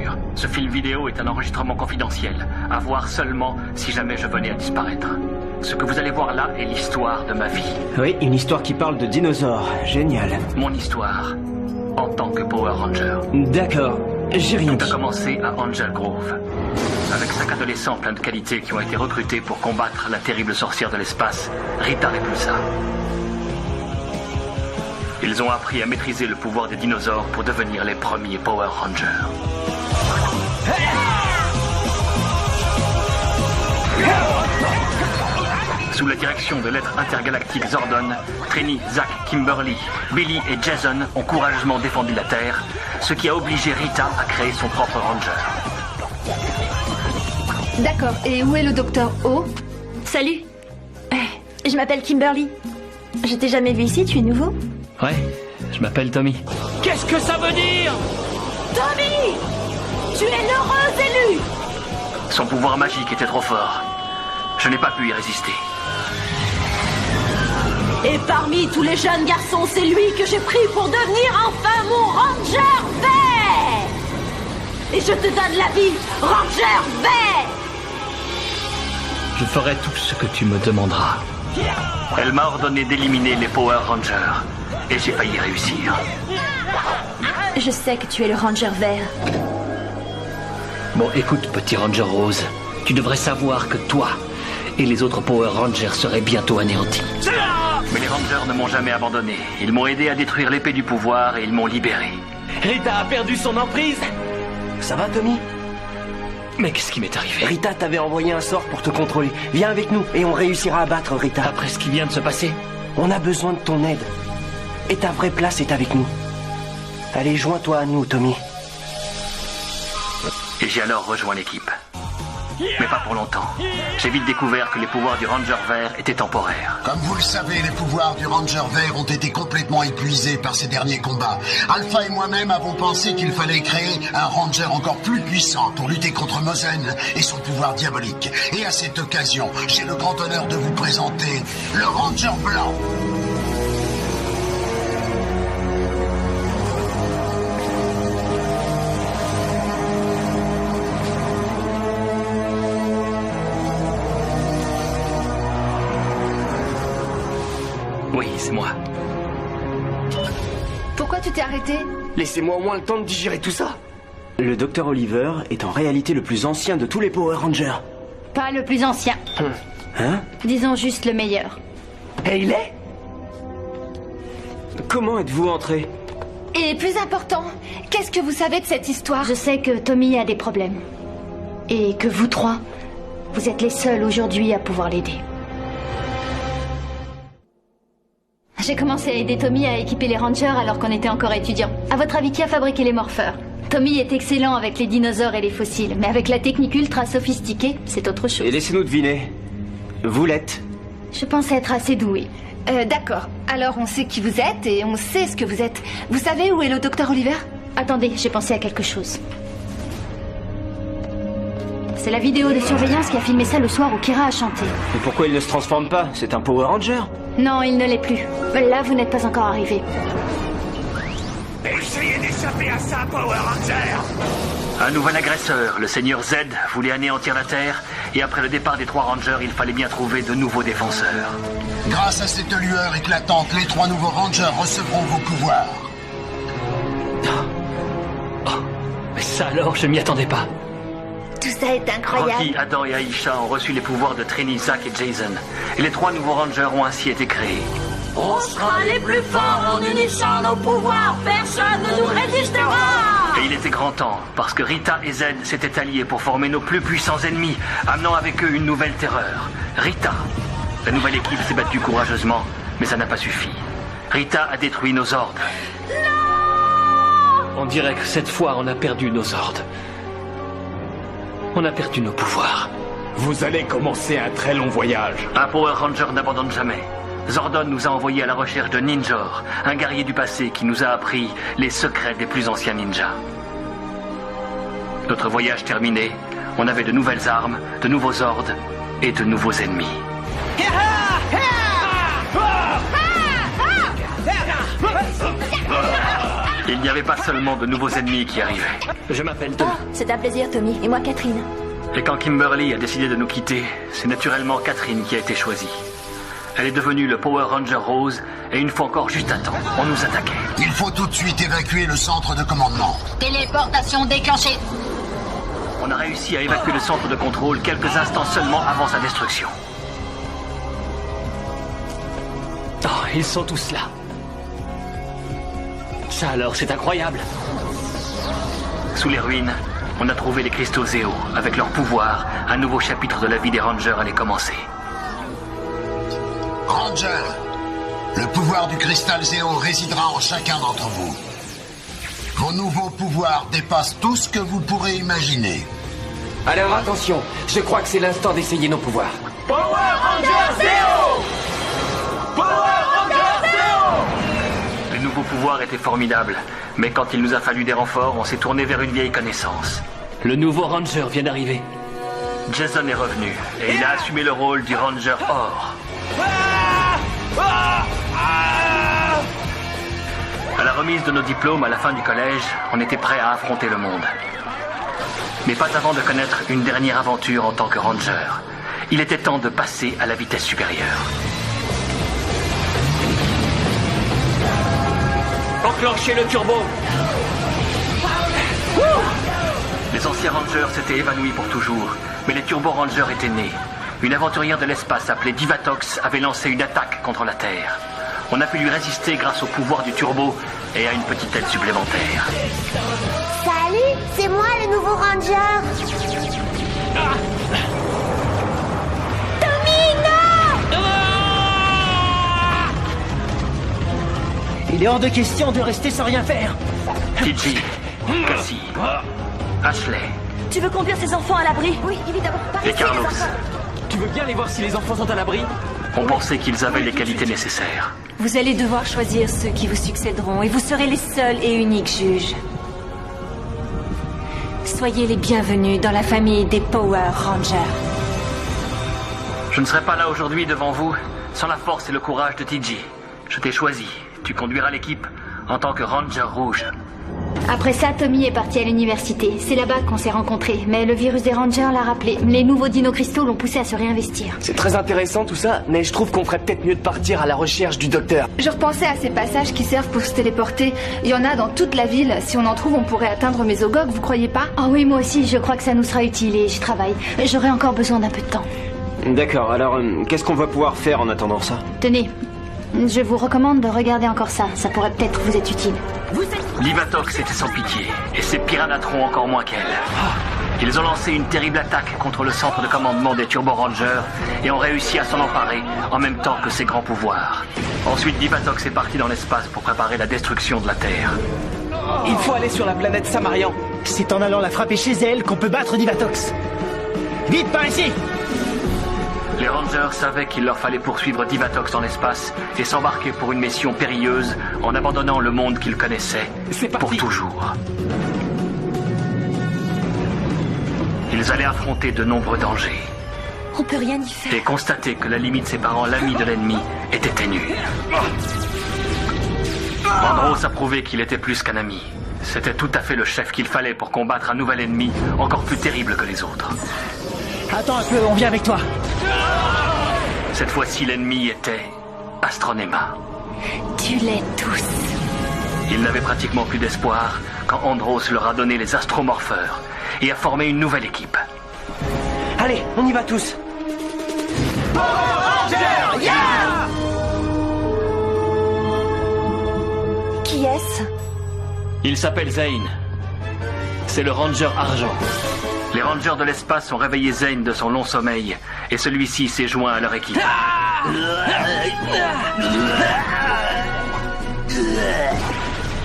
sûr. Ce film vidéo est un enregistrement confidentiel, à voir seulement si jamais je venais à disparaître. Ce que vous allez voir là est l'histoire de ma vie. Oui, une histoire qui parle de dinosaures. Génial. Mon histoire, en tant que Power Ranger. D'accord, j'ai rien Tout a dit. commencé à Angel Grove, avec 5 adolescents pleins de qualités qui ont été recrutés pour combattre la terrible sorcière de l'espace, Rita Repulsa. Ils ont appris à maîtriser le pouvoir des dinosaures pour devenir les premiers Power Rangers. Sous la direction de l'être intergalactique Zordon, Trini, Zack, Kimberly, Billy et Jason ont courageusement défendu la Terre, ce qui a obligé Rita à créer son propre Ranger. D'accord, et où est le docteur O? Salut. Je m'appelle Kimberly. Je t'ai jamais vu ici, tu es nouveau? Ouais, je m'appelle Tommy. Qu'est-ce que ça veut dire? Tommy! Tu es l'heureuse élue! Son pouvoir magique était trop fort. Je n'ai pas pu y résister. Et parmi tous les jeunes garçons, c'est lui que j'ai pris pour devenir enfin mon Ranger vert! Et je te donne la vie, Ranger vert! Je ferai tout ce que tu me demanderas. Elle m'a ordonné d'éliminer les Power Rangers. Et j'ai failli réussir. Je sais que tu es le Ranger vert. Bon, écoute, petit Ranger Rose. Tu devrais savoir que toi et les autres Power Rangers seraient bientôt anéantis. Mais les Rangers ne m'ont jamais abandonné. Ils m'ont aidé à détruire l'épée du pouvoir et ils m'ont libéré. Rita a perdu son emprise. Ça va, Tommy? Mais qu'est-ce qui m'est arrivé? Rita t'avait envoyé un sort pour te contrôler. Viens avec nous et on réussira à battre Rita. Après ce qui vient de se passer? On a besoin de ton aide. Et ta vraie place est avec nous. Allez, joins-toi à nous, Tommy. Et j'ai alors rejoint l'équipe. Mais pas pour longtemps. J'ai vite découvert que les pouvoirs du Ranger Vert étaient temporaires. Comme vous le savez, les pouvoirs du Ranger Vert ont été complètement épuisés par ces derniers combats. Alpha et moi-même avons pensé qu'il fallait créer un Ranger encore plus puissant pour lutter contre Mosen et son pouvoir diabolique. Et à cette occasion, j'ai le grand honneur de vous présenter le Ranger Blanc. Oui, c'est moi. Pourquoi tu t'es arrêté? Laissez-moi au moins le temps de digérer tout ça. Le docteur Oliver est en réalité le plus ancien de tous les Power Rangers. Pas le plus ancien. Hein? Disons juste le meilleur. Et il est? Comment êtes-vous entré? Et plus important, qu'est-ce que vous savez de cette histoire? Je sais que Tommy a des problèmes. Et que vous trois, vous êtes les seuls aujourd'hui à pouvoir l'aider. J'ai commencé à aider Tommy à équiper les Rangers alors qu'on était encore étudiants. À votre avis, qui a fabriqué les morpheurs? Tommy est excellent avec les dinosaures et les fossiles, mais avec la technique ultra sophistiquée, c'est autre chose. Et laissez-nous deviner. Vous l'êtes? Je pense être assez douée. D'accord. Alors on sait qui vous êtes et on sait ce que vous êtes. Vous savez où est le docteur Oliver? Attendez, j'ai pensé à quelque chose. C'est la vidéo de surveillance qui a filmé ça le soir où Kira a chanté. Et pourquoi il ne se transforme pas? C'est un Power Ranger? Non, il ne l'est plus. Là, vous n'êtes pas encore arrivé. Essayez d'échapper à ça, Power Ranger! Un nouvel agresseur, le Seigneur Z, voulait anéantir la Terre, et après le départ des 3 Rangers, il fallait bien trouver de nouveaux défenseurs. Grâce à cette lueur éclatante, les 3 nouveaux Rangers recevront vos pouvoirs. Oh, mais ça alors, je m'y attendais pas. Tout ça est incroyable. Rocky, Adam et Aisha ont reçu les pouvoirs de Trini, Zack et Jason. Et les 3 nouveaux Rangers ont ainsi été créés. On sera les plus forts en unissant nos pouvoirs. Personne ne nous résistera. Et il était grand temps, parce que Rita et Z s'étaient alliés pour former nos plus puissants ennemis, amenant avec eux une nouvelle terreur. Rita. La nouvelle équipe s'est battue courageusement, mais ça n'a pas suffi. Rita a détruit nos ordres. Non! On dirait que cette fois, on a perdu nos ordres. On a perdu nos pouvoirs. Vous allez commencer un très long voyage. Un Power Ranger n'abandonne jamais. Zordon nous a envoyés à la recherche de Ninjor, un guerrier du passé qui nous a appris les secrets des plus anciens ninjas. Notre voyage terminé, on avait de nouvelles armes, de nouveaux ordres et de nouveaux ennemis. Il n'y avait pas seulement de nouveaux ennemis qui arrivaient. Je m'appelle Tommy. Oh, c'est un plaisir, Tommy. Et moi, Catherine. Et quand Kimberly a décidé de nous quitter, c'est naturellement Catherine qui a été choisie. Elle est devenue le Power Ranger Rose, et une fois encore, juste à temps, on nous attaquait. Il faut tout de suite évacuer le centre de commandement. Téléportation déclenchée. On a réussi à évacuer le centre de contrôle quelques instants seulement avant sa destruction. Oh, ils sont tous là. Ça alors, c'est incroyable. Sous les ruines, on a trouvé les cristaux Zéo. Avec leur pouvoir, un nouveau chapitre de la vie des Rangers allait commencer. Ranger, le pouvoir du cristal Zéo résidera en chacun d'entre vous. Vos nouveaux pouvoirs dépassent tout ce que vous pourrez imaginer. Alors attention, je crois que c'est l'instant d'essayer nos pouvoirs. Power Ranger Zéo! Power Ranger Zéo! Les nouveaux pouvoirs étaient formidables, mais quand il nous a fallu des renforts, on s'est tourné vers une vieille connaissance. Le nouveau Ranger vient d'arriver. Jason est revenu, et il a assumé le rôle du Ranger Or. À la remise de nos diplômes à la fin du collège, on était prêts à affronter le monde. Mais pas avant de connaître une dernière aventure en tant que Ranger. Il était temps de passer à la vitesse supérieure. Enclenchez le turbo. Les anciens Rangers s'étaient évanouis pour toujours, mais les Turbo Rangers étaient nés. Une aventurière de l'espace appelée Divatox avait lancé une attaque contre la Terre. On a pu lui résister grâce au pouvoir du turbo et à une petite aide supplémentaire. Salut, c'est moi le nouveau Ranger. Tommy, non! Il est hors de question de rester sans rien faire. TG, Cassie, Ashley Tu veux conduire ces enfants à l'abri? Oui, évidemment. et Carlos. Tu veux bien aller voir si les enfants sont à l'abri? On pensait qu'ils avaient les qualités nécessaires. Vous allez devoir choisir ceux qui vous succéderont et vous serez les seuls et uniques juges. Soyez les bienvenus dans la famille des Power Rangers. Je ne serai pas là aujourd'hui devant vous sans la force et le courage de TG. Je t'ai choisi. Tu conduiras l'équipe en tant que Ranger Rouge. Après ça, Tommy est parti à l'université. C'est là-bas qu'on s'est rencontrés. Mais le virus des Rangers l'a rappelé. Les nouveaux dino-cristaux l'ont poussé à se réinvestir. C'est très intéressant tout ça, mais je trouve qu'on ferait peut-être mieux de partir à la recherche du docteur. Je repensais à ces passages qui servent pour se téléporter. Il y en a dans toute la ville. Si on en trouve, on pourrait atteindre Mesogog, vous croyez pas? Oh oui, moi aussi, je crois que ça nous sera utile et j'y travaille. J'aurai encore besoin d'un peu de temps. D'accord, alors qu'est-ce qu'on va pouvoir faire en attendant ça? Tenez, je vous recommande de regarder encore ça. Ça pourrait peut-être vous être utile. Divatox était sans pitié, et ses Piranhatrons encore moins qu'elle. Ils ont lancé une terrible attaque contre le centre de commandement des Turbo Rangers et ont réussi à s'en emparer en même temps que ses grands pouvoirs. Ensuite, Divatox est parti dans l'espace pour préparer la destruction de la Terre. Il faut aller sur la planète Samarian. C'est en allant la frapper chez elle qu'on peut battre Divatox. Vite, par ici! Les Rangers savaient qu'il leur fallait poursuivre Divatox dans l'espace et s'embarquer pour une mission périlleuse en abandonnant le monde qu'ils connaissaient pour toujours. Ils allaient affronter de nombreux dangers On peut rien y faire. et constater que la limite séparant l'ami de l'ennemi était ténue. Andros a prouvé qu'il était plus qu'un ami. C'était tout à fait le chef qu'il fallait pour combattre un nouvel ennemi encore plus terrible que les autres. Attends un peu, on vient avec toi. Cette fois-ci, l'ennemi était Astronema. Tu l'es tous. Ils n'avaient pratiquement plus d'espoir quand Andros leur a donné les astromorpheurs et a formé une nouvelle équipe. Allez, on y va tous. Qui est-ce? Il s'appelle Zane. C'est le Ranger Argent. Les Rangers de l'espace ont réveillé Zane de son long sommeil et celui-ci s'est joint à leur équipe.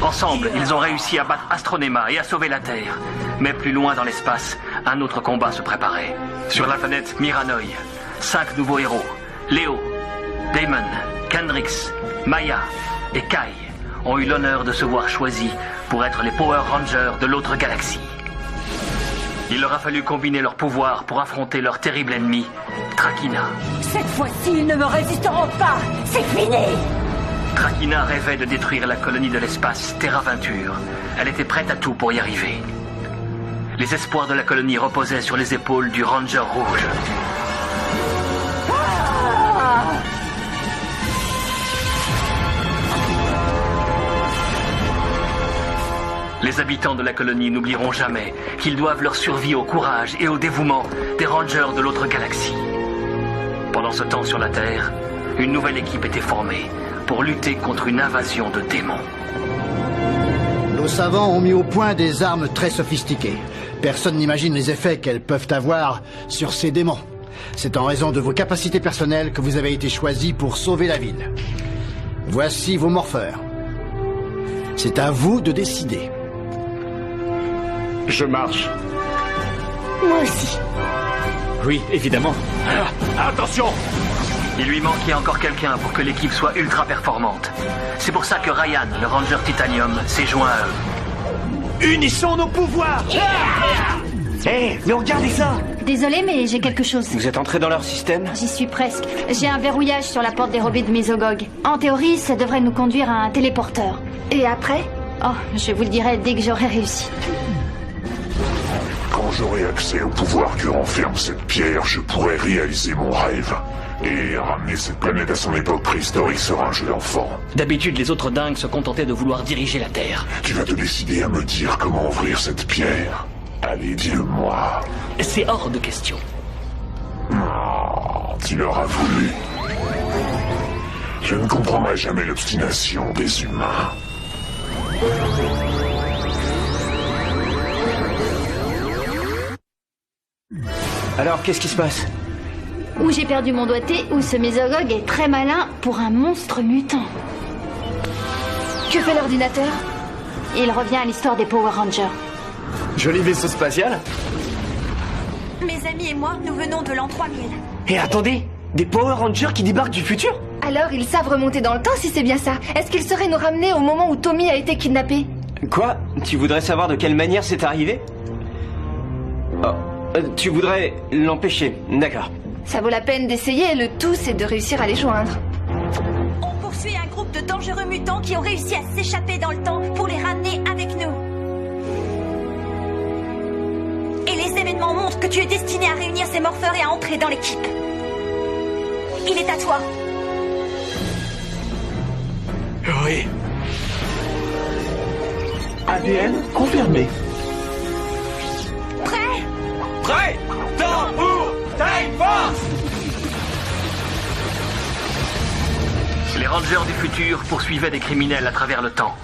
Ensemble, ils ont réussi à battre Astronema et à sauver la Terre. Mais plus loin dans l'espace, un autre combat se préparait. Sur la planète Miranoi, 5 nouveaux héros, Léo, Damon, Kendrix, Maya et Kai, ont eu l'honneur de se voir choisis pour être les Power Rangers de l'autre galaxie. Il leur a fallu combiner leurs pouvoirs pour affronter leur terrible ennemi, Trakina. Cette fois-ci, ils ne me résisteront pas. C'est fini. Trakina rêvait de détruire la colonie de l'espace Terraventure. Elle était prête à tout pour y arriver. Les espoirs de la colonie reposaient sur les épaules du Ranger Rouge. Les habitants de la colonie n'oublieront jamais qu'ils doivent leur survie au courage et au dévouement des Rangers de l'autre galaxie. Pendant ce temps sur la Terre, une nouvelle équipe était formée pour lutter contre une invasion de démons. Nos savants ont mis au point des armes très sophistiquées. Personne n'imagine les effets qu'elles peuvent avoir sur ces démons. C'est en raison de vos capacités personnelles que vous avez été choisis pour sauver la ville. Voici vos morpheurs. C'est à vous de décider. Je marche. Moi aussi. Oui, évidemment. Attention! Il lui manquait encore quelqu'un pour que l'équipe soit ultra performante. C'est pour ça que Ryan, le Ranger Titanium, s'est joint à eux. Unissons nos pouvoirs! Hé, mais regardez ça! Désolé, mais j'ai quelque chose. Vous êtes entré dans leur système? J'y suis presque. J'ai un verrouillage sur la porte dérobée de Mesogog. En théorie, ça devrait nous conduire à un téléporteur. Et après? Oh, je vous le dirai dès que j'aurai réussi. Quand j'aurai accès au pouvoir que renferme cette pierre, je pourrai réaliser mon rêve. Et ramener cette planète à son époque préhistorique sera un jeu d'enfant. D'habitude, les autres dingues se contentaient de vouloir diriger la Terre. Tu vas te décider à me dire comment ouvrir cette pierre. Allez, dis-le-moi. C'est hors de question. Oh, tu l'auras voulu. Je ne comprendrai jamais l'obstination des humains. Alors, qu'est-ce qui se passe? Ou j'ai perdu mon doigté, ou ce Mesogog est très malin pour un monstre mutant. Que fait l'ordinateur? Il revient à l'histoire des Power Rangers. Joli vaisseau spatial. Mes amis et moi, nous venons de l'an 3000. Et attendez, des Power Rangers qui débarquent du futur? Alors ils savent remonter dans le temps si c'est bien ça. Est-ce qu'ils sauraient nous ramener au moment où Tommy a été kidnappé? Quoi? Tu voudrais savoir de quelle manière c'est arrivé? Oh, tu voudrais l'empêcher, d'accord. Ça vaut la peine d'essayer, le tout c'est de réussir à les joindre. On poursuit un groupe de dangereux mutants qui ont réussi à s'échapper dans le temps pour les ramener avec nous. Et les événements montrent que tu es destiné à réunir ces morpheurs et à entrer dans l'équipe. Il est à toi. Oui. ADN confirmé. Prêt? Prêt? Temps pour Time Force! Les Rangers du futur poursuivaient des criminels à travers le temps.